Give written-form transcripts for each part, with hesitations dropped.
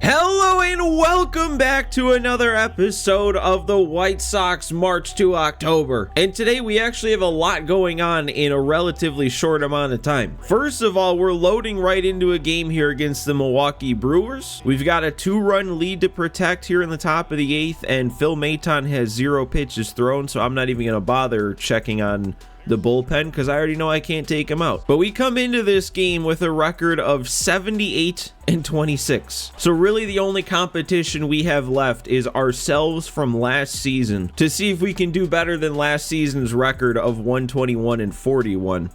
Hello and welcome back to another episode of the White Sox March to October. And today we actually have a lot going on in a relatively short amount of time. First of all, we're loading right into a game here against the Milwaukee Brewers. We've got a 2-run lead to protect here in the top of the 8th, and Phil Maton has 0 pitches thrown, so I'm not even going to bother checking on the bullpen because I already know I can't take him out. But we come into this game with a record of 78-26. So really the only competition we have left is ourselves from last season to see if we can do better than last season's record of 121-41.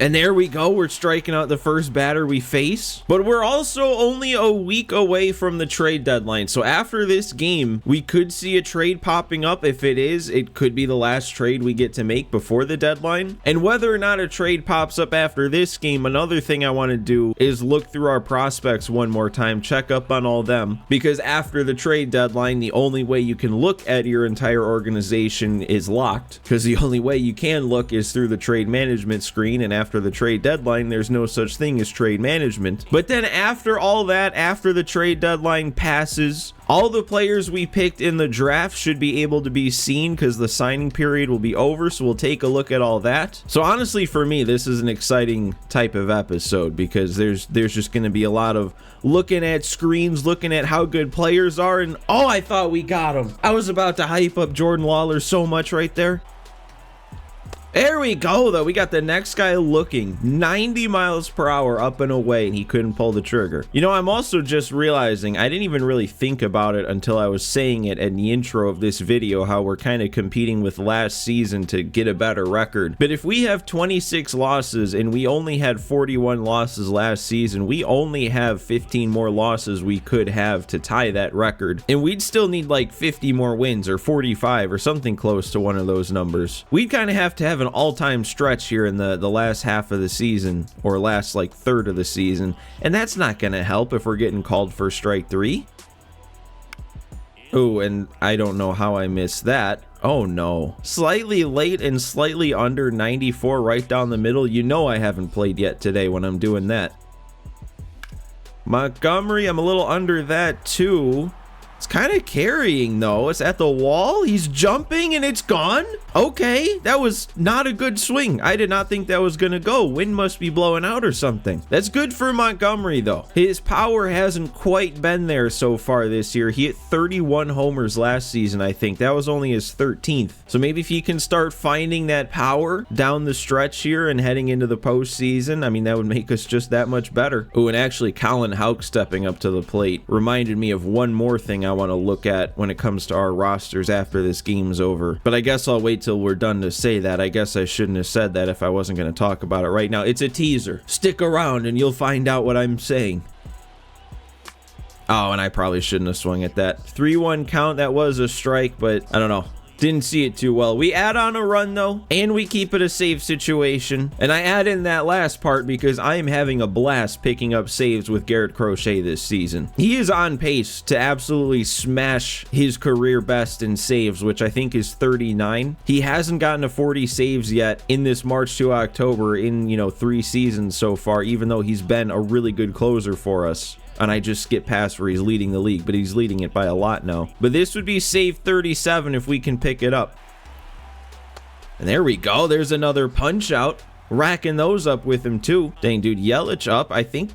And there we go, we're striking out the first batter we face. But we're also only a week away from the trade deadline. So after this game, we could see a trade popping up. If it is, it could be the last trade we get to make before the deadline. And whether or not a trade pops up after this game, another thing I want to do is look through our prospects one more time, check up on all them. Because after the trade deadline, the only way you can look at your entire organization is locked. Because the only way you can look is through the trade management screen, and after the trade deadline, there's no such thing as trade management. But then after all that, after the trade deadline passes, all the players we picked in the draft should be able to be seen because the signing period will be over, so we'll take a look at all that. So honestly, for me, this is an exciting type of episode because there's just going to be a lot of looking at screens, looking at how good players are, and oh, I thought we got him. I was about to hype up Jordan Lawler so much right there. There we go, though. We got the next guy looking 90 miles per hour up and away, and he couldn't pull the trigger. You know, I'm also just realizing I didn't even really think about it until I was saying it in the intro of this video, how we're kind of competing with last season to get a better record. But if we have 26 losses and we only had 41 losses last season, we only have 15 more losses we could have to tie that record. And we'd still need like 50 more wins or 45 or something close to one of those numbers. We'd kind of have to have an all-time stretch here in the last half of the season, or last like third of the season, and that's not gonna help if we're getting called for strike 3. Oh, and I don't know how I missed that. Oh no, slightly late and slightly under 94 right down the middle. You know I haven't played yet today when I'm doing that. Montgomery, I'm a little under that too. It's kind of carrying though. It's at the wall. He's jumping and it's gone. Okay, that was not a good swing. I did not think that was gonna go. Wind must be blowing out or something. That's good for Montgomery though. His power hasn't quite been there so far this year. He hit 31 homers last season, I think. That was only his 13th. So maybe if he can start finding that power down the stretch here and heading into the postseason, I mean, that would make us just that much better. Oh, and actually Colin Houck stepping up to the plate reminded me of one more thing I want to look at when it comes to our rosters after this game's over. But I guess I'll wait till we're done to say that. I guess I shouldn't have said that if I wasn't going to talk about it right now. It's a teaser. Stick around and you'll find out what I'm saying. Oh, and I probably shouldn't have swung at that. 3-1 count. That was a strike, but I don't know. Didn't see it too well. We add on a run though, and we keep it a safe situation. And I add in that last part because I am having a blast picking up saves with Garrett Crochet this season. He is on pace to absolutely smash his career best in saves, which I think is 39. He hasn't gotten to 40 saves yet in this March to October in, 3 seasons so far, even though he's been a really good closer for us. And I just skip past where he's leading the league, but he's leading it by a lot now. But this would be save 37 if we can pick it up. And there we go. There's another punch out. Racking those up with him too. Dang, dude, Yelich up. I think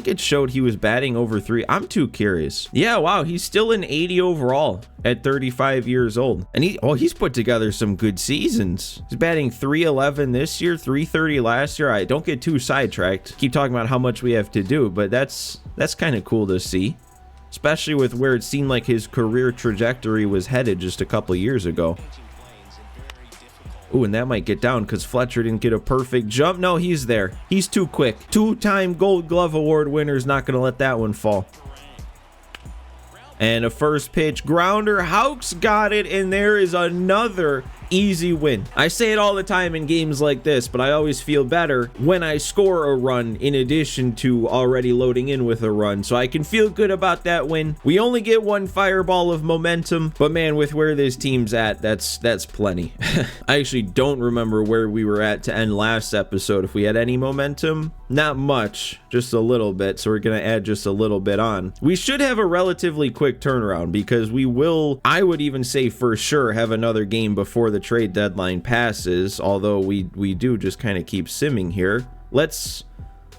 it showed he was batting over 3. I'm too curious. Yeah, wow, he's still an 80 overall at 35 years old. And he's put together some good seasons. He's batting 311 this year, 330 last year. I don't get too sidetracked. Keep talking about how much we have to do, but that's kind of cool to see, especially with where it seemed like his career trajectory was headed just a couple years ago. Ooh, and that might get down because Fletcher didn't get a perfect jump. No, he's there. He's too quick. 2-time Gold Glove Award winner's not going to let that one fall. And a first pitch grounder. Houck's got it, and there is another Easy win. I say it all the time in games like this, but I always feel better when I score a run in addition to already loading in with a run, so I can feel good about that win. We only get one fireball of momentum, but man, with where this team's at, that's plenty. I actually don't remember where we were at to end last episode. If we had any momentum, not much, just a little bit, so we're gonna add just a little bit on. We should have a relatively quick turnaround because we will, I would even say for sure, have another game before the trade deadline passes, although we do just kind of keep simming here.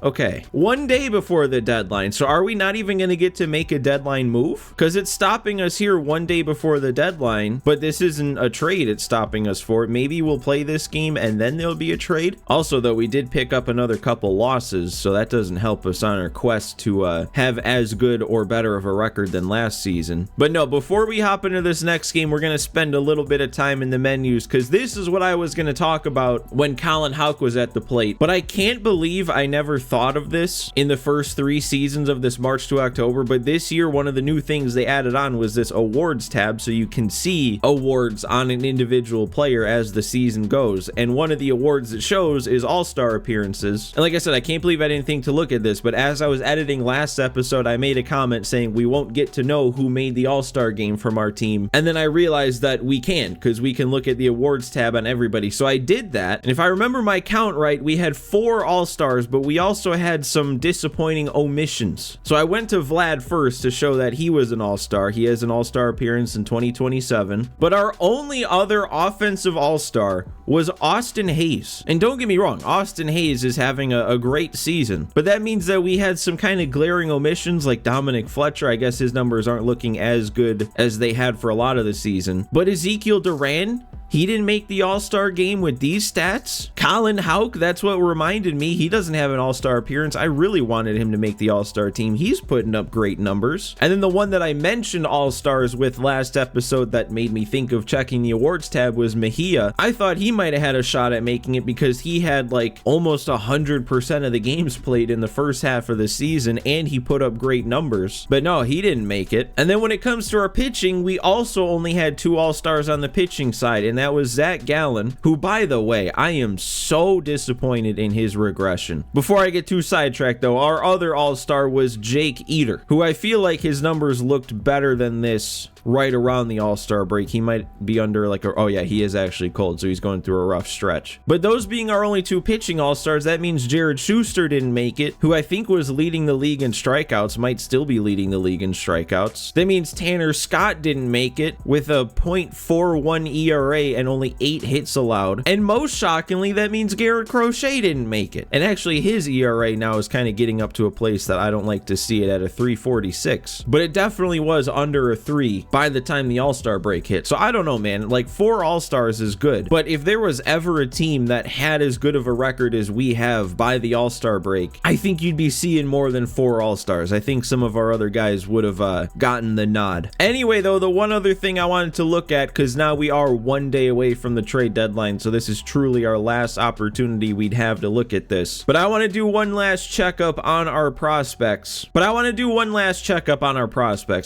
Okay, 1 day before the deadline. So are we not even going to get to make a deadline move? Because it's stopping us here 1 day before the deadline, but this isn't a trade it's stopping us for. Maybe we'll play this game and then there'll be a trade. Also, though, we did pick up another couple losses, so that doesn't help us on our quest to have as good or better of a record than last season. But no, before we hop into this next game, we're going to spend a little bit of time in the menus because this is what I was going to talk about when Colin Houck was at the plate. But I can't believe I never thought of this in the first 3 seasons of this March to October, but this year one of the new things they added on was this awards tab, so you can see awards on an individual player as the season goes, and one of the awards it shows is all-star appearances. And like I said, I can't believe I didn't think to look at this, but as I was editing last episode, I made a comment saying we won't get to know who made the all-star game from our team, and then I realized that we can, because we can look at the awards tab on everybody. So I did that, and if I remember my count right, we had 4 all-stars, but we also had some disappointing omissions. So I went to Vlad first to show that he was an all-star. He has an all-star appearance in 2027. But our only other offensive all-star was Austin Hayes. And don't get me wrong, Austin Hayes is having a great season. But that means that we had some kind of glaring omissions like Dominic Fletcher. I guess his numbers aren't looking as good as they had for a lot of the season. But Ezekiel Duran, he didn't make the all-star game with these stats. Colin Houck, that's what reminded me. He doesn't have an all-star appearance. I really wanted him to make the all-star team. He's putting up great numbers. And then the one that I mentioned all-stars with last episode that made me think of checking the awards tab was Mejia. I thought he might have had a shot at making it because he had like almost 100% of the games played in the first half of the season and he put up great numbers. But no, he didn't make it. And then when it comes to our pitching, we also only had 2 all-stars on the pitching side, and that was Zach Gallen, who, by the way, I am so disappointed in his regression. Before I get too sidetracked, though, our other all-star was Jake Eater, who I feel like his numbers looked better than this right around the all-star break. He might be under like oh yeah, he is actually cold, so he's going through a rough stretch. But those being our only 2 pitching all-stars, that means Jared Schuster didn't make it, who I think was leading the league in strikeouts, might still be leading the league in strikeouts. That means Tanner Scott didn't make it with a .41 ERA and only 8 hits allowed. And most shockingly, that means Garrett Crochet didn't make it. And actually his ERA now is kind of getting up to a place that I don't like to see it at, a 3.46. But it definitely was under a 3 by the time the all-star break hit. So I don't know, man, like 4 all-stars is good, but if there was ever a team that had as good of a record as we have by the all-star break, I think you'd be seeing more than 4 all-stars. I think some of our other guys would have gotten the nod. Anyway, though, the one other thing I wanted to look at, because now we are 1 day away from the trade deadline, so this is truly our last opportunity we'd have to look at this, but I want to do one last checkup on our prospects.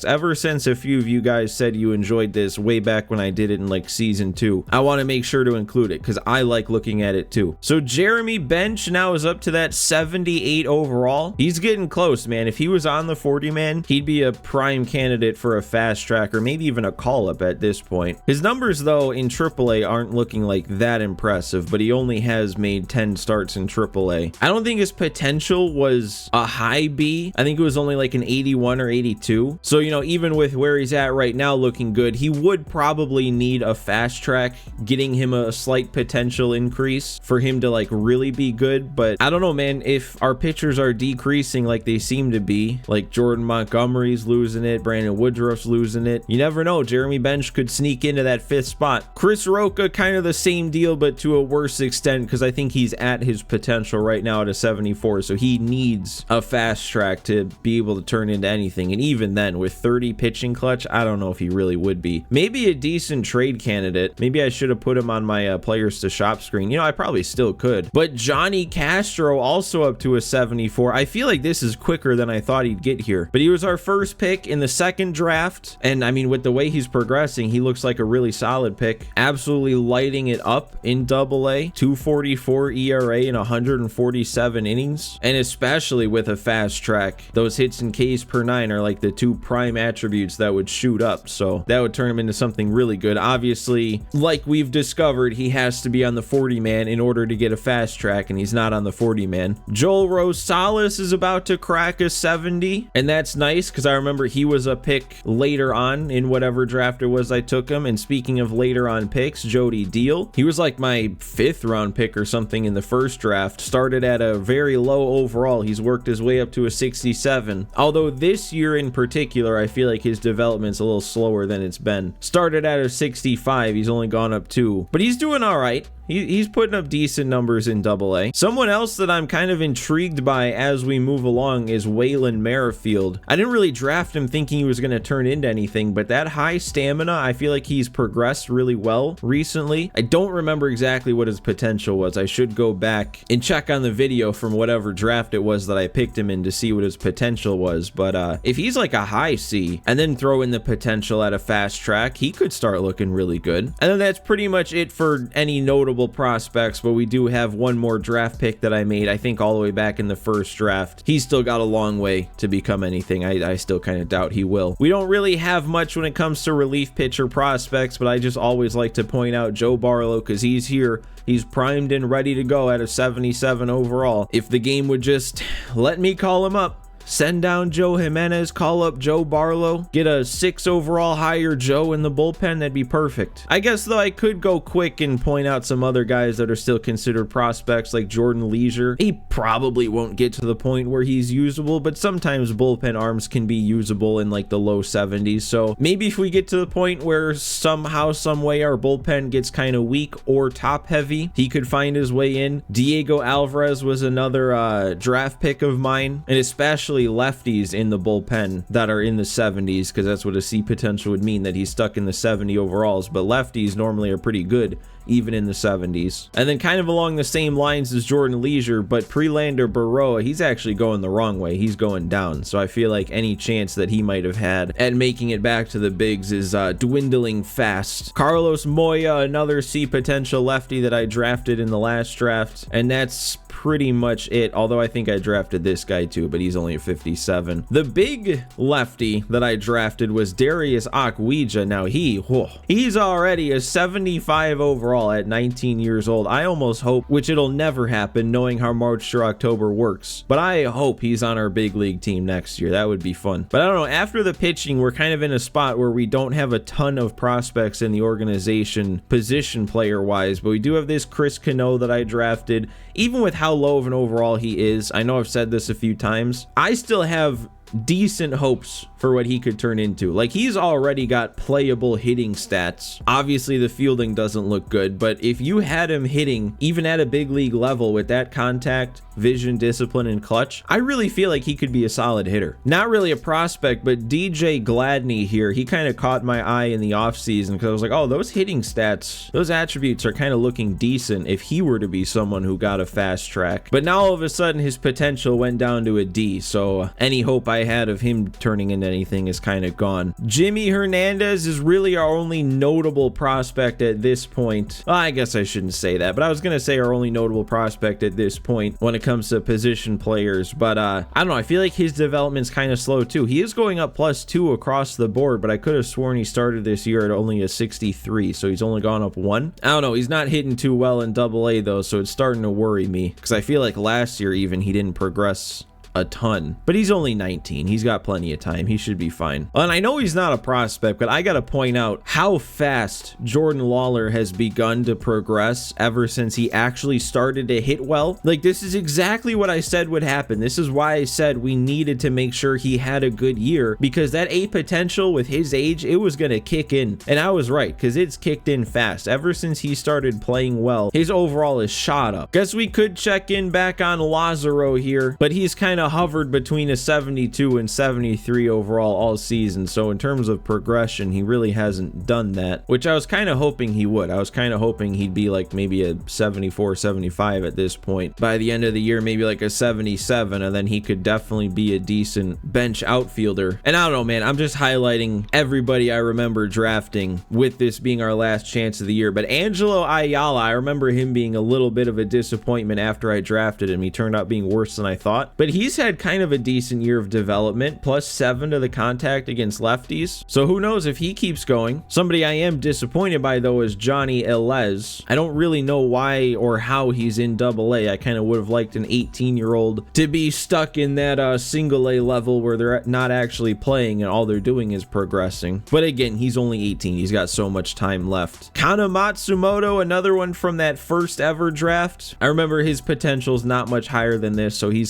Ever since a few of you guys said you enjoyed this way back when I did it in like season 2, I want to make sure to include it because I like looking at it too. So Jeremy Bench now is up to that 78 overall. He's getting close, man. If he was on the 40 man, he'd be a prime candidate for a fast track or maybe even a call up at this point. His numbers though in AAA aren't looking like that impressive, but he only has made 10 starts in AAA. I don't think his potential was a high B. I think it was only like an 81 or 82. So, you know, even with where he's at right now looking good, he would probably need a fast track, getting him a slight potential increase for him to like really be good. But I don't know, man, if our pitchers are decreasing like they seem to be, like Jordan Montgomery's losing it, Brandon Woodruff's losing it, you never know, Jeremy Bench could sneak into that 5th spot. Chris Roca, kind of the same deal, but to a worse extent, because I think he's at his potential right now at a 74, so he needs a fast track to be able to turn into anything. And even then, with 30 pitching clutch, I don't know if he really would be. Maybe a decent trade candidate. Maybe I should have put him on my players to shop screen. You know, I probably still could. But Johnny Castro also up to a 74. I feel like this is quicker than I thought he'd get here. But he was our first pick in the 2nd draft. And I mean, with the way he's progressing, he looks like a really solid pick. absolutely lighting it up in Double-A. 2.44 ERA in 147 innings, and especially with a fast track, those hits and Ks per 9 are like the two prime attributes that would shoot up, so that would turn him into something really good. Obviously, like we've discovered, he has to be on the 40-man in order to get a fast track, and he's not on the 40-man. Joel Rosales is about to crack a 70, and that's nice because I remember he was a pick later on in whatever draft it was I took him. And speaking of later on picks, Jody Deal, he was like my 5th round pick or something in the first draft, started at a very low overall. He's worked his way up to a 67, although this year in particular I feel like his development's a little slower than it's been. Started at a 65, he's only gone up 2, but he's doing all right. He's putting up decent numbers in Double-A. Someone else that I'm kind of intrigued by as we move along is Waylon Merrifield. I didn't really draft him thinking he was going to turn into anything, but that high stamina, I feel like he's progressed really well recently. I don't remember exactly what his potential was. I should go back and check on the video from whatever draft it was that I picked him in to see what his potential was. But if he's like a high C and then throw in the potential at a fast track, he could start looking really good. And then that's pretty much it for any notable prospects, but we do have one more draft pick that I made, I think all the way back in the first draft. He's still got a long way to become anything. I still kind of doubt he will. We don't really have much when it comes to relief pitcher prospects, but I just always like to point out Joe Barlow because he's here. He's primed and ready to go at a 77 overall. If the game would just let me call him up, send down Joe Jimenez, call up Joe Barlow, get a 6 overall higher Joe in the bullpen, that'd be perfect. I guess though I could go quick and point out some other guys that are still considered prospects like Jordan Leisure. He probably won't get to the point where he's usable, but sometimes bullpen arms can be usable in like the low 70s. So maybe if we get to the point where somehow, some way our bullpen gets kind of weak or top heavy, he could find his way in. Diego Alvarez was another draft pick of mine, and especially lefties in the bullpen that are in the 70s, because that's what a C potential would mean, that he's stuck in the 70 overalls, but lefties normally are pretty good even in the 70s. And then kind of along the same lines as Jordan Leisure, but Prelander Baroa, he's actually going the wrong way. He's going down. So I feel like any chance that he might have had at making it back to the bigs is dwindling fast. Carlos Moya, another C potential lefty that I drafted in the last draft, and that's pretty much it, although I think I drafted this guy too, but he's only a 57. The big lefty that I drafted was Darius Akwija. Now he's already a 75 overall at 19 years old. I almost hope, which it'll never happen knowing how March through October works, but I hope he's on our big league team next year. That would be fun. But I don't know, after the pitching, we're kind of in a spot where we don't have a ton of prospects in the organization position player wise, but we do have this Chris Cano that I drafted. Even with how low of an overall he is, I know I've said this a few times, I still have decent hopes for what he could turn into. Like, he's already got playable hitting stats. Obviously the fielding doesn't look good, but if you had him hitting even at a big league level with that contact, vision, discipline, and clutch, I really feel like he could be a solid hitter. Not really a prospect, but DJ Gladney here, he kind of caught my eye in the offseason because I was like, oh, those hitting stats, those attributes are kind of looking decent if he were to be someone who got a fast track. But now all of a sudden his potential went down to a D, so any hope I had of him turning into anything is kind of gone. Jimmy Hernandez is really our only notable prospect at this point. Well, I guess I shouldn't say that, but I was gonna say our only notable prospect at this point when it comes to position players. But I don't know, I feel like his development's kind of slow too. He is going up +2 across the board, but I could have sworn he started this year at only a 63, so he's only gone up 1. I don't know, he's not hitting too well in Double-A though, so it's starting to worry me because I feel like last year even he didn't progress a ton, but he's only 19. He's got plenty of time. He should be fine. And I know he's not a prospect, but I gotta point out how fast Jordan Lawler has begun to progress ever since he actually started to hit well. Like, this is exactly what I said would happen. This is why I said we needed to make sure he had a good year, because that A potential with his age, it was gonna kick in. And I was right, because it's kicked in fast. Ever since he started playing well, his overall is shot up. Guess we could check in back on Lazaro here, but he's kind kind of hovered between a 72 and 73 overall all season. So in terms of progression, he really hasn't done that, which I was kind of hoping he would. I was kind of hoping he'd be like maybe a 74, 75 at this point. By the end of the year, maybe like a 77, and then he could definitely be a decent bench outfielder. And I don't know, man, I'm just highlighting everybody I remember drafting with this being our last chance of the year. But Angelo Ayala, I remember him being a little bit of a disappointment after I drafted him. He turned out being worse than I thought, but he's had kind of a decent year of development, +7 to the contact against lefties. So who knows if he keeps going. Somebody I am disappointed by though is Johnny Elez. I don't really know why or how he's in AA. I kind of would have liked an 18-year-old to be stuck in that single A level where they're not actually playing and all they're doing is progressing. But again, he's only 18. He's got so much time left. Kana Matsumoto, another one from that first ever draft. I remember his potential's not much higher than this, so he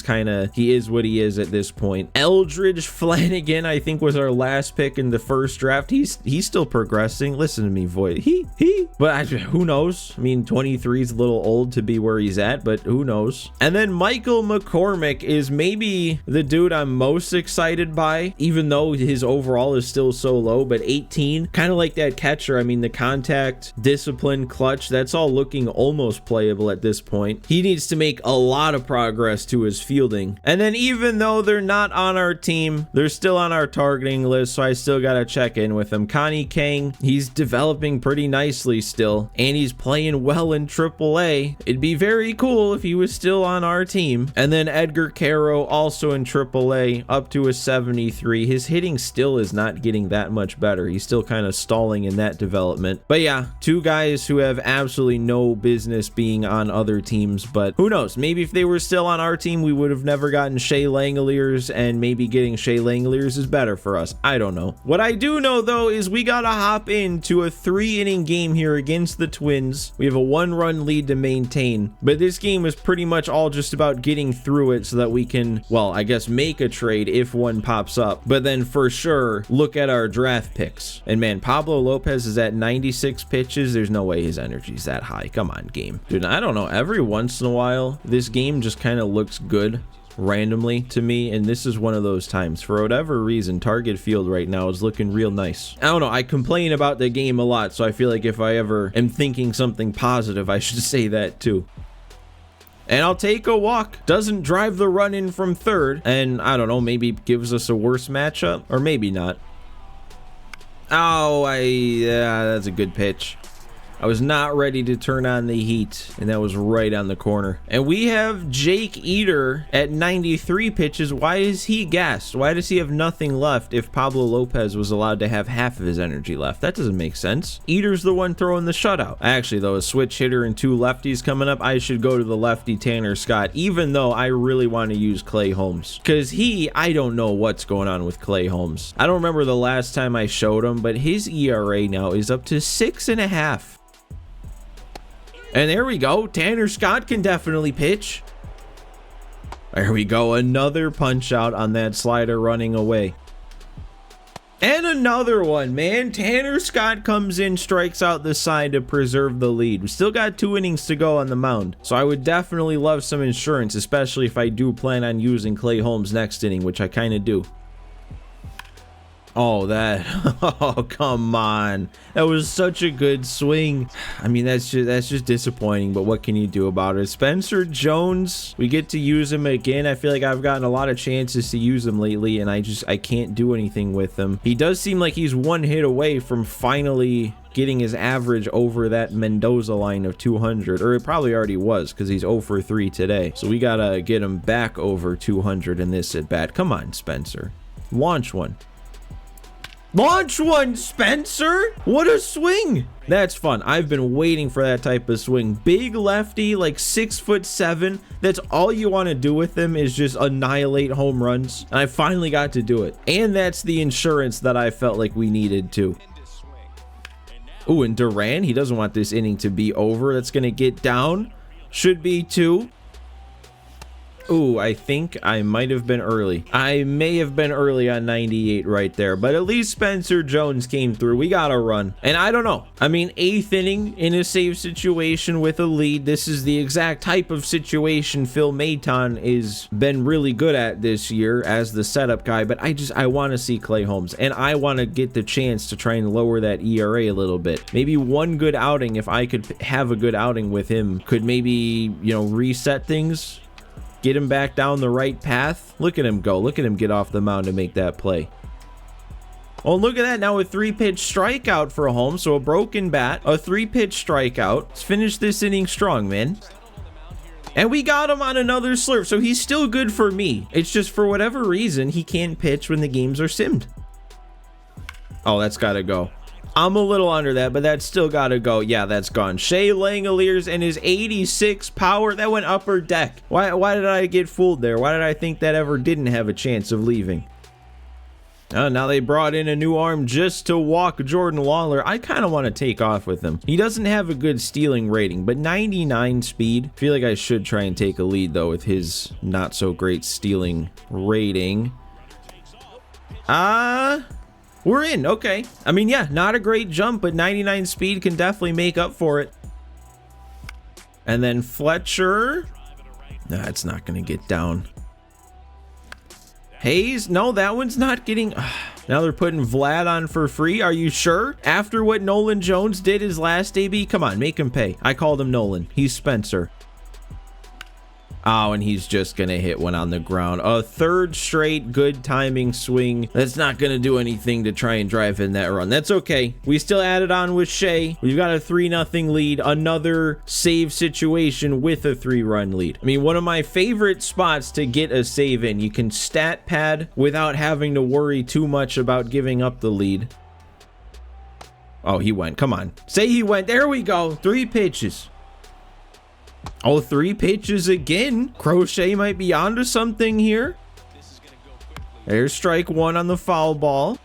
is what he is at this point. Eldridge Flanagan, I think, was our last pick in the first draft. He's still progressing. Listen to me, voice. But who knows? I mean, 23 is a little old to be where he's at, but who knows? And then Michael McCormick is maybe the dude I'm most excited by, even though his overall is still so low, but 18, kind of like that catcher. I mean, the contact, discipline, clutch, that's all looking almost playable at this point. He needs to make a lot of progress to his fielding. And then even though they're not on our team, they're still on our targeting list, so I still gotta check in with him. Connie Kang, he's developing pretty nicely still, and he's playing well in AAA. It'd be very cool if he was still on our team. And then Edgar Caro, also in AAA, up to a 73. His hitting still is not getting that much better. He's still kind of stalling in that development. But yeah, two guys who have absolutely no business being on other teams, but who knows? Maybe if they were still on our team, we would have never gotten Shea Langoliers, and maybe getting Shea Langoliers is better for us. I don't know. What I do know though is we gotta hop into a 3-inning game here against the Twins. We have a 1-run lead to maintain, but this game is pretty much all just about getting through it so that we can, well, I guess make a trade if one pops up, but then for sure look at our draft picks. And man, Pablo Lopez is at 96 pitches. There's no way his energy's that high. Come on, game. Dude, I don't know. Every once in a while, this game just kind of looks good randomly to me, and this is one of those times. For whatever reason, Target Field right now is looking real nice. I don't know, I complain about the game a lot, so I feel like if I ever am thinking something positive, I should say that too. And I'll take a walk. Doesn't drive the run in from third, and I don't know, maybe gives us a worse matchup, or maybe not. Oh, yeah, that's a good pitch. I was not ready to turn on the heat, and that was right on the corner. And we have Jake Eater at 93 pitches. Why is he gassed? Why does he have nothing left if Pablo Lopez was allowed to have half of his energy left? That doesn't make sense. Eater's the one throwing the shutout. Actually, though, a switch hitter and 2 lefties coming up, I should go to the lefty Tanner Scott, even though I really want to use Clay Holmes. Because I don't know what's going on with Clay Holmes. I don't remember the last time I showed him, but his ERA now is up to 6.5. And there we go. Tanner Scott can definitely pitch. There we go. Another punch out on that slider running away. And another one, man. Tanner Scott comes in, strikes out the side to preserve the lead. We still got 2 innings to go on the mound. So I would definitely love some insurance, especially if I do plan on using Clay Holmes next inning, which I kind of do. Oh, come on. That was such a good swing. I mean, that's just disappointing, but what can you do about it? Spencer Jones, we get to use him again. I feel like I've gotten a lot of chances to use him lately, and I can't do anything with him. He does seem like he's 1 hit away from finally getting his average over that Mendoza line of 200, or it probably already was because he's 0 for 3 today. So we gotta get him back over 200 in this at bat. Come on, Spencer. Launch one. Launch one, Spencer! What a swing! That's fun. I've been waiting for that type of swing. Big lefty, like 6'7". That's all you want to do with him is just annihilate home runs. And I finally got to do it. And that's the insurance that I felt like we needed too. Ooh, and Duran, he doesn't want this inning to be over. That's going to get down. Should be 2. Ooh, I think I might have been early. I may have been early on 98 right there, but at least Spencer Jones came through. We got a run. And I don't know. I mean, 8th inning in a save situation with a lead. This is the exact type of situation Phil Maton has been really good at this year as the setup guy, but I want to see Clay Holmes, and I want to get the chance to try and lower that ERA a little bit. Maybe one good outing, if I could have a good outing with him, could maybe, you know, reset things. Get him back down the right path. Look at him go. Look at him get off the mound and make that play. Oh, look at that. Now a 3-pitch strikeout for Holmes. So a broken bat, a 3-pitch strikeout. Let's finish this inning strong, man. And we got him on another slurve. So he's still good for me. It's just for whatever reason, he can't pitch when the games are simmed. Oh, that's got to go. I'm a little under that, but that's still got to go. Yeah, that's gone. Shea Langoliers and his 86 power. That went upper deck. Why did I get fooled there? Why did I think that ever didn't have a chance of leaving? Now they brought in a new arm just to walk Jordan Lawler. I kind of want to take off with him. He doesn't have a good stealing rating, but 99 speed. I feel like I should try and take a lead, though, with his not so great stealing rating. We're in. Okay. I mean, yeah, not a great jump, but 99 speed can definitely make up for it. And then Fletcher. Nah, it's not going to get down. Hayes. No, that one's not getting. Now they're putting Vlad on for free. Are you sure? After what Nolan Jones did his last AB? Come on, make him pay. I called him Nolan. He's Spencer. Oh, and he's just going to hit one on the ground. A third straight good timing swing. That's not going to do anything to try and drive in that run. That's okay. We still added on with Shea. We've got a 3-0 lead. Another save situation with a 3-run lead. I mean, one of my favorite spots to get a save in. You can stat pad without having to worry too much about giving up the lead. Oh, he went. Come on. Say he went. There we go. 3 pitches. Oh, 3 pitches again. Crochet might be onto something here. There's strike 1 on the foul ball.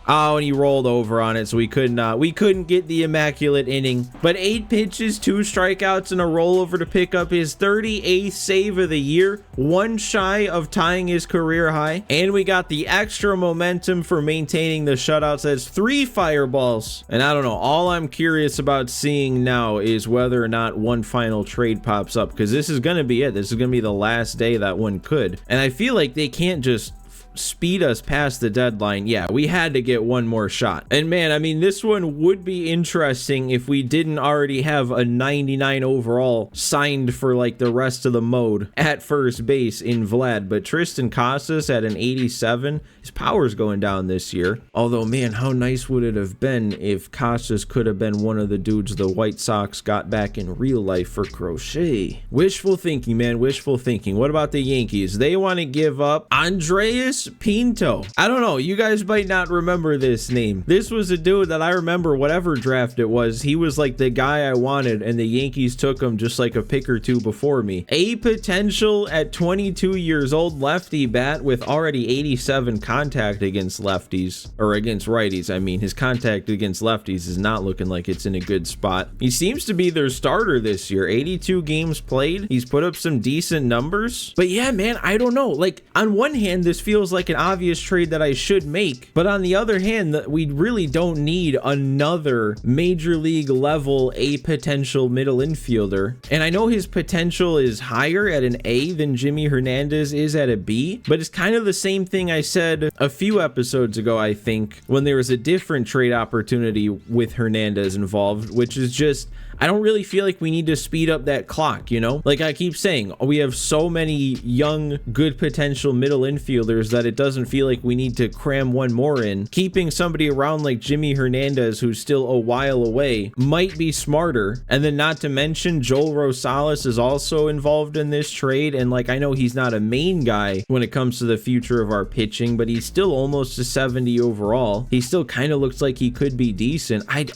Oh, and he rolled over on it, so we couldn't get the immaculate inning. But 8 pitches, 2 strikeouts, and a rollover to pick up his 38th save of the year. 1 shy of tying his career high. And we got the extra momentum for maintaining the shutouts. That's 3 fireballs. And I don't know, all I'm curious about seeing now is whether or not one final trade pops up, because this is going to be it. This is going to be the last day that one could. And I feel like they can't just speed us past the deadline. Yeah, we had to get one more shot. And man, I mean, this one would be interesting if we didn't already have a 99 overall signed for like the rest of the mode at first base in Vlad. But Tristan Casas at an 87, his power's going down this year. Although, man, how nice would it have been if Casas could have been one of the dudes the White Sox got back in real life for Crochet. Wishful thinking, man, wishful thinking. What about the Yankees? They want to give up Andres Pinto. I don't know, you guys might not remember this name. This was a dude that I remember whatever draft it was. He was like the guy I wanted, and the Yankees took him just like a pick or two before me. A potential at 22 years old lefty bat with already 87 contact against lefties, or against righties. I mean, his contact against lefties is not looking like it's in a good spot. He seems to be their starter this year. 82 games played. He's put up some decent numbers. But yeah, man, I don't know. Like, on one hand, this feels like an obvious trade that I should make, but on the other hand, we really don't need another major league level A potential middle infielder. And I know his potential is higher at an A than Jimmy Hernandez is at a B, but it's kind of the same thing I said a few episodes ago, I think, when there was a different trade opportunity with Hernandez involved, which is just, I don't really feel like we need to speed up that clock, you know? Like I keep saying, we have so many young, good potential middle infielders that it doesn't feel like we need to cram one more in. Keeping somebody around like Jimmy Hernandez, who's still a while away, might be smarter. And then not to mention, Joel Rosales is also involved in this trade. And like, I know he's not a main guy when it comes to the future of our pitching, but he's still almost a 70 overall. He still kind of looks like he could be decent. I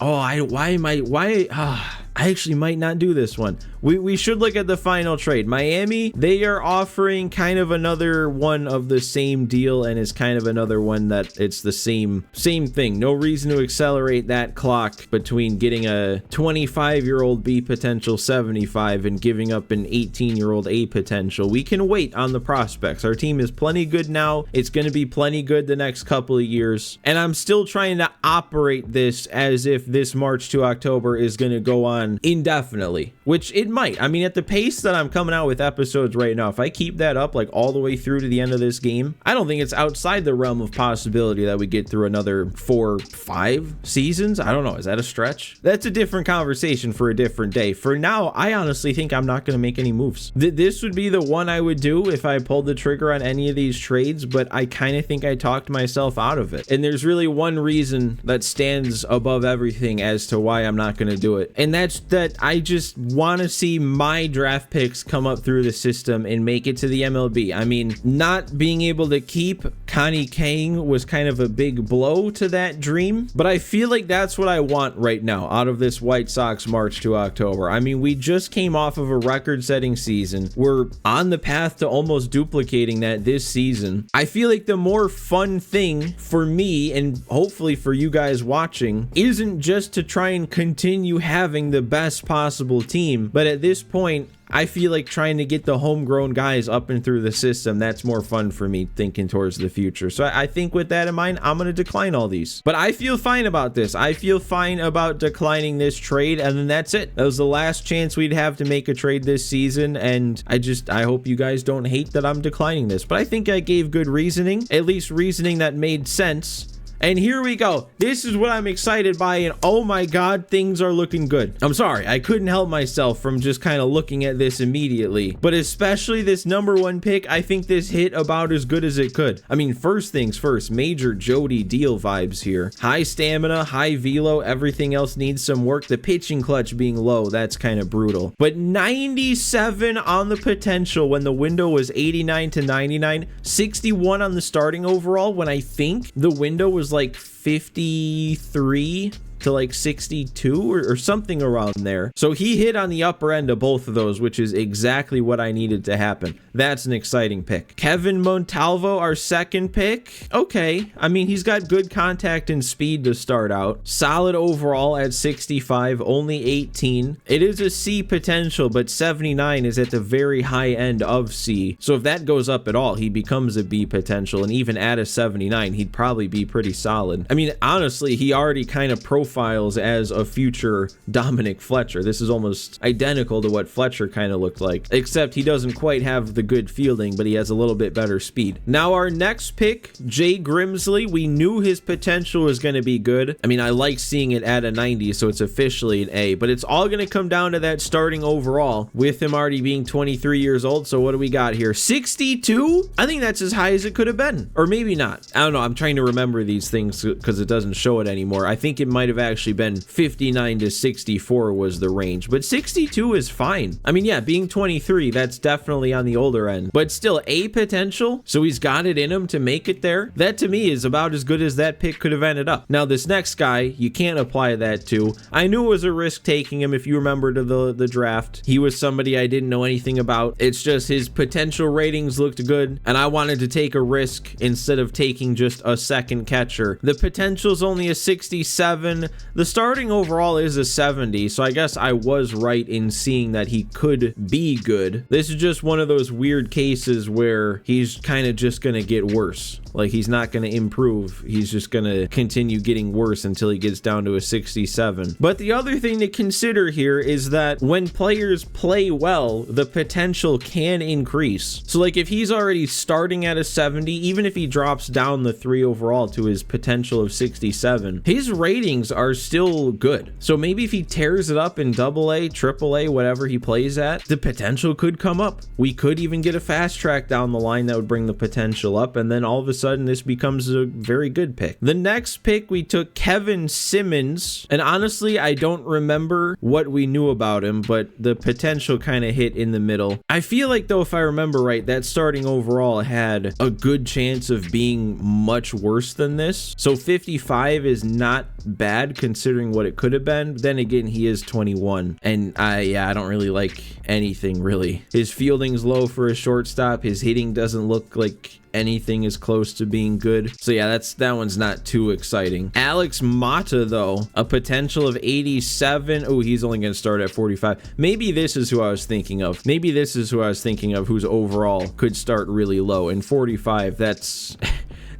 actually might not do this one. We should look at the final trade. Miami, they are offering kind of another one of the same deal, and it's kind of another one that it's the same thing. No reason to accelerate that clock between getting a 25-year-old B potential 75 and giving up an 18-year-old A potential. We can wait on the prospects. Our team is plenty good now. It's going to be plenty good the next couple of years. And I'm still trying to operate this as if this March to October is going to go on indefinitely, which it might. I mean, at the pace that I'm coming out with episodes right now, if I keep that up like all the way through to the end of this game, I don't think it's outside the realm of possibility that we get through another 4-5 seasons. I don't know. Is that a stretch? That's a different conversation for a different day. For now, I honestly think I'm not going to make any moves. This would be the one I would do if I pulled the trigger on any of these trades, but I kind of think I talked myself out of it. And there's really one reason that stands above everything as to why I'm not going to do it. And that's that I just want to see my draft picks come up through the system and make it to the MLB. I mean, not being able to keep Connie Kang was kind of a big blow to that dream, but I feel like that's what I want right now out of this White Sox March to October. I mean, we just came off of a record-setting season. We're on the path to almost duplicating that this season. I feel like the more fun thing for me, and hopefully for you guys watching, isn't just to try and continue having the best possible team, but at this point, I feel like trying to get the homegrown guys up and through the system, that's more fun for me thinking towards the future. So I think with that in mind, I'm going to decline all these. But I feel fine about this. I feel fine about declining this trade, and then that's it. That was the last chance we'd have to make a trade this season, and I hope you guys don't hate that I'm declining this. But I think I gave good reasoning, at least reasoning that made sense. And here we go. This is what I'm excited by, and oh my god, things are looking good. I'm sorry, I couldn't help myself from just kind of looking at this immediately. But especially this #1 pick, I think this hit about as good as it could. I mean, first things first, major Jody deal vibes here. High stamina, high velo, everything else needs some work. The pitching clutch being low, that's kind of brutal. But 97 on the potential when the window was 89 to 99, 61 on the starting overall when I think the window was like 53 to like 62 or something around there. So he hit on the upper end of both of those, which is exactly what I needed to happen. That's an exciting pick. Kevin Montalvo, our second pick. Okay. I mean, he's got good contact and speed to start out. Solid overall at 65, only 18. It is a C potential, but 79 is at the very high end of C. So if that goes up at all, he becomes a B potential, and even at a 79, he'd probably be pretty solid. I mean, honestly, he already kind of profiles as a future Dominic Fletcher. This is almost identical to what Fletcher kind of looked like, except he doesn't quite have the good fielding, but he has a little bit better speed. Now our next pick, Jay Grimsley, we knew his potential was going to be good. I mean, I like seeing it at a 90, so it's officially an A, but it's all going to come down to that starting overall with him already being 23 years old. So what do we got here? 62? I think that's as high as it could have been, or maybe not. I don't know. I'm trying to remember these things because it doesn't show it anymore. I think it might have actually been 59 to 64 was the range, but 62 is fine. I mean, yeah, being 23, that's definitely on the older end, but still A potential. So he's got it in him to make it there. That to me is about as good as that pick could have ended up. Now this next guy, you can't apply that to. I knew it was a risk taking him. If you remember to the draft, he was somebody I didn't know anything about. It's just his potential ratings looked good, and I wanted to take a risk instead of taking just a second catcher. The potential's only a 67. The starting overall is a 70, so I guess I was right in seeing that he could be good. This is just one of those weird cases where he's kind of just gonna get worse. Like, he's not gonna improve. He's just gonna continue getting worse until he gets down to a 67. But the other thing to consider here is that when players play well, the potential can increase. So like, if he's already starting at a 70, even if he drops down the 3 overall to his potential of 67, his ratings are still good. So maybe if he tears it up in AA, AAA, whatever he plays at, the potential could come up. We could even get a fast track down the line that would bring the potential up, and then all of a sudden this becomes a very good pick. The next pick, we took Kevin Simmons, and honestly, I don't remember what we knew about him, but the potential kind of hit in the middle. I feel like, though, if I remember right, that starting overall had a good chance of being much worse than this. So 55 is not bad considering what it could have been. But then again, he is 21, and I don't really like anything really. His fielding's low for a shortstop. His hitting doesn't look like anything is close to being good. So yeah, that one's not too exciting. Alex Mata though, a potential of 87. Oh, he's only going to start at 45. Maybe this is who I was thinking of. Maybe this is who I was thinking of, who's overall could start really low. And 45, that's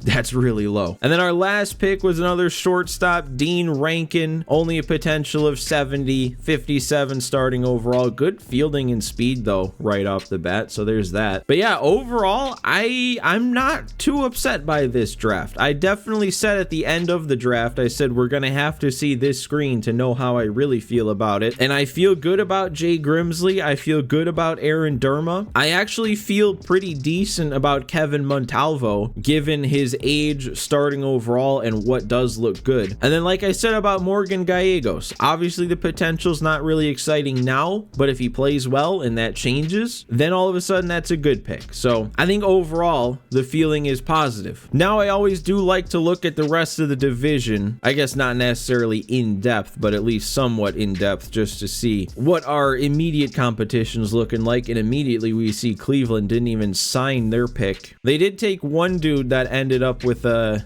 that's really low. And then our last pick was another shortstop, Dean Rankin, only a potential of 70, 57 starting overall. Good fielding and speed though, right off the bat. So there's that. But yeah, overall, I'm not too upset by this draft. I definitely said at the end of the draft, I said we're gonna have to see this screen to know how I really feel about it. And I feel good about Jay Grimsley. I feel good about Aaron Derma. I actually feel pretty decent about Kevin Montalvo, given his age, starting overall, and what does look good. And then like I said about Morgan Gallegos, obviously the potential's not really exciting now, but if he plays well and that changes, then all of a sudden that's a good pick. So I think overall the feeling is positive. Now I always do like to look at the rest of the division, I guess not necessarily in depth, but at least somewhat in depth, just to see what our immediate competition's looking like. And immediately we see Cleveland didn't even sign their pick. They did take one dude that ended up with a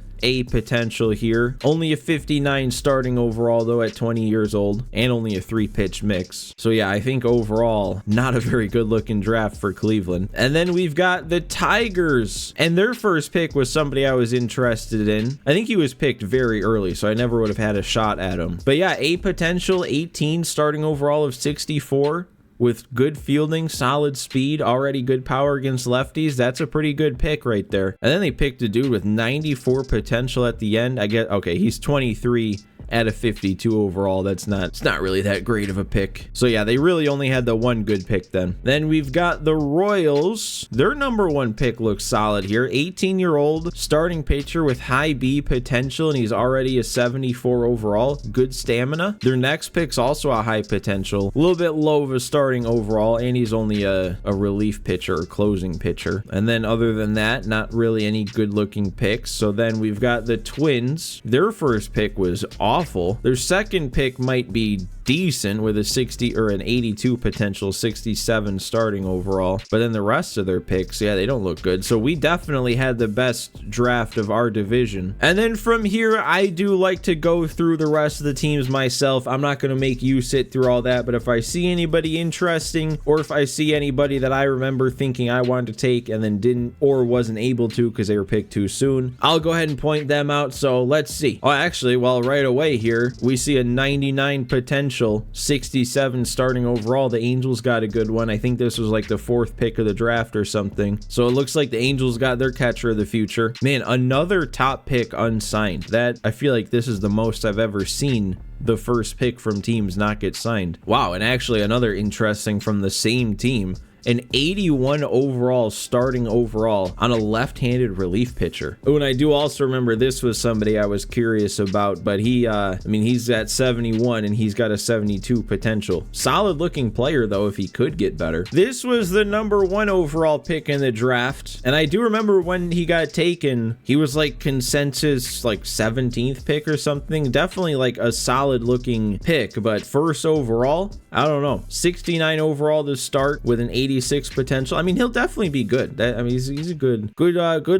potential here. Only a 59 starting overall though at 20 years old, and only a 3-pitch mix. So yeah, I think overall not a very good looking draft for Cleveland. And then we've got the Tigers, and their first pick was somebody I was interested in. I think he was picked very early, so I never would have had a shot at him. But yeah, a potential 18 starting overall of 64. With good fielding, solid speed, already good power against lefties. That's a pretty good pick right there. And then they picked a dude with 94 potential at the end. I get, okay, he's 23 at a 52 overall. It's not really that great of a pick. So yeah, they really only had the one good pick then. Then we've got the Royals. Their number one pick looks solid here. 18-year-old starting pitcher with high B potential, and he's already a 74 overall. Good stamina. Their next pick's also a high potential. A little bit low of a starting overall, and he's only a relief pitcher or closing pitcher. And then other than that, not really any good looking picks. So then we've got the Twins. Their first pick was awful. Their second pick might be decent with a 60 or an 82 potential, 67 starting overall, but then the rest of their picks, yeah, they don't look good. So we definitely had the best draft of our division. And then from here, I do like to go through the rest of the teams myself. I'm not going to make you sit through all that, but if I see anybody interesting, or if I see anybody that I remember thinking I wanted to take and then didn't or wasn't able to because they were picked too soon, I'll go ahead and point them out. So let's see. Oh, actually, well, right away here, we see a 99 potential, 67 starting overall. The Angels got a good one. I think this was like the 4th pick of the draft or something. So it looks like the Angels got their catcher of the future. Man, another top pick unsigned. That, I feel like this is the most I've ever seen the first pick from teams not get signed. Wow, and actually another interesting from the same team. An 81 overall starting overall on a left-handed relief pitcher. Oh, and I do also remember this was somebody I was curious about, but he, I mean, he's at 71 and he's got a 72 potential. Solid looking player though, if he could get better. This was the number 1 overall pick in the draft. And I do remember when he got taken, he was like consensus like 17th pick or something. Definitely like a solid looking pick, but first overall, I don't know. 69 overall to start with an 86 potential. I mean, he'll definitely be good. I mean, he's a good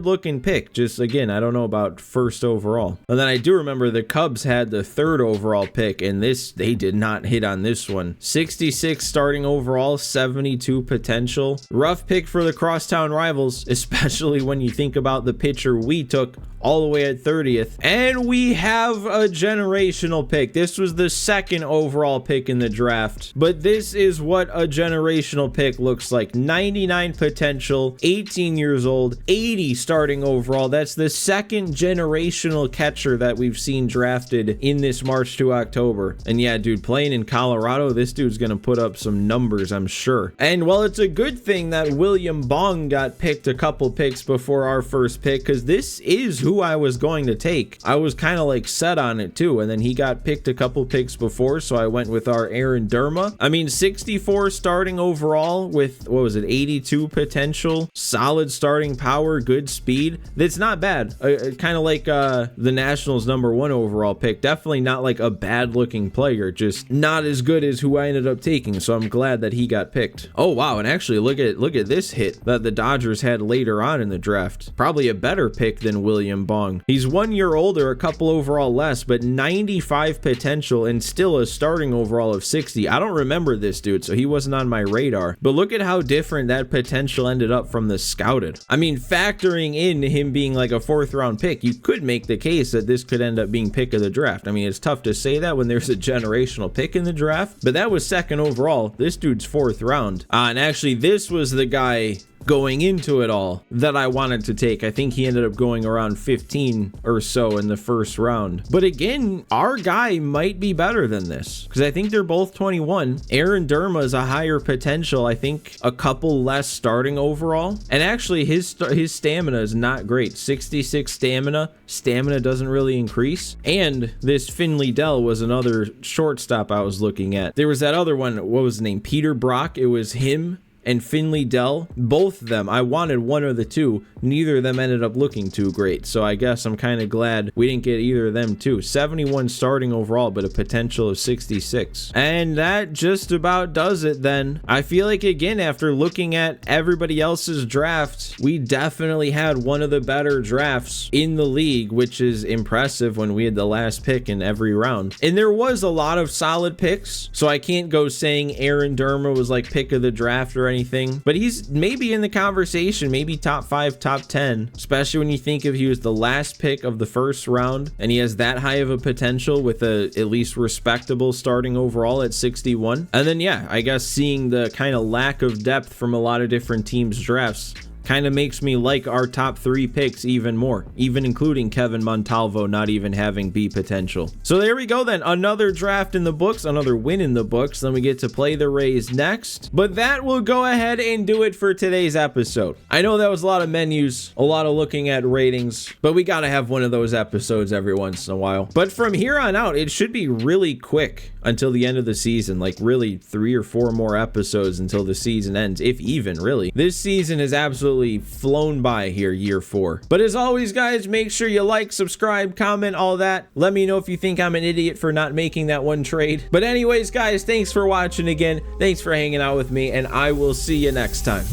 looking pick. Just again, I don't know about first overall. And then I do remember the Cubs had the 3rd overall pick, and they did not hit on this one. 66 starting overall, 72 potential. Rough pick for the crosstown rivals, especially when you think about the pitcher we took all the way at 30th. And we have a generational pick. This was the 2nd overall pick in the draft, but this is what a generational pick looks like. 99 potential, 18 years old, 80 starting overall. That's the 2nd generational catcher that we've seen drafted in this March to October. And yeah, dude, playing in Colorado, this dude's gonna put up some numbers, I'm sure. And well, it's a good thing that William Bong got picked a couple picks before our first pick, because this is who I was going to take. I was kind of like set on it too, and then he got picked a couple picks before, so I went with our Aaron Derma. I mean, 64 starting overall with with, what was it, 82 potential, solid starting power, good speed. That's not bad. Kind of like the Nationals #1 overall pick. Definitely not like a bad looking player, just not as good as who I ended up taking. So I'm glad that he got picked. Oh wow, and actually look at this hit that the Dodgers had later on in the draft. Probably a better pick than William Bong. He's 1 year older, a couple overall less, but 95 potential and still a starting overall of 60. I don't remember this dude, so he wasn't on my radar. But look at how different that potential ended up from the scouted. I mean, factoring in him being like a 4th round pick, you could make the case that this could end up being pick of the draft. I mean, it's tough to say that when there's a generational pick in the draft, but that was 2nd overall. This dude's 4th round. And actually, this was the guy going into it all that I wanted to take. I think he ended up going around 15 or so in the 1st round. But again, our guy might be better than this because I think they're both 21. Aaron Derma is a higher potential. I think a couple less starting overall. And actually his stamina is not great. 66 stamina. Stamina doesn't really increase. And this Finley Dell was another shortstop I was looking at. There was that other one. What was his name? Peter Brock. It was him and Finley Dell, both of them. I wanted one of the two. Neither of them ended up looking too great. So I guess I'm kind of glad we didn't get either of them too. 71 starting overall, but a potential of 66. And that just about does it then. I feel like, again, after looking at everybody else's drafts, we definitely had one of the better drafts in the league, which is impressive when we had the last pick in every round. And there was a lot of solid picks, so I can't go saying Aaron Derma was like pick of the draft or anything, but he's maybe in the conversation, maybe top 5, top 10, especially when you think of he was the last pick of the 1st round and he has that high of a potential with a at least respectable starting overall at 61. And then yeah, I guess seeing the kind of lack of depth from a lot of different teams' drafts kind of makes me like our top 3 picks even more, even including Kevin Montalvo not even having B potential. So there we go then, another draft in the books, another win in the books. Then we get to play the Rays next, but that will go ahead and do it for today's episode. I know that was a lot of menus, a lot of looking at ratings, but we gotta have one of those episodes every once in a while. But from here on out, it should be really quick until the end of the season, like really 3 or 4 more episodes until the season ends, if even really. This season is absolutely flown by here, year 4. But as always, guys, make sure you like, subscribe, comment, all that. Let me know if you think I'm an idiot for not making that one trade. But anyways, guys, thanks for watching again. Thanks for hanging out with me, and I will see you next time.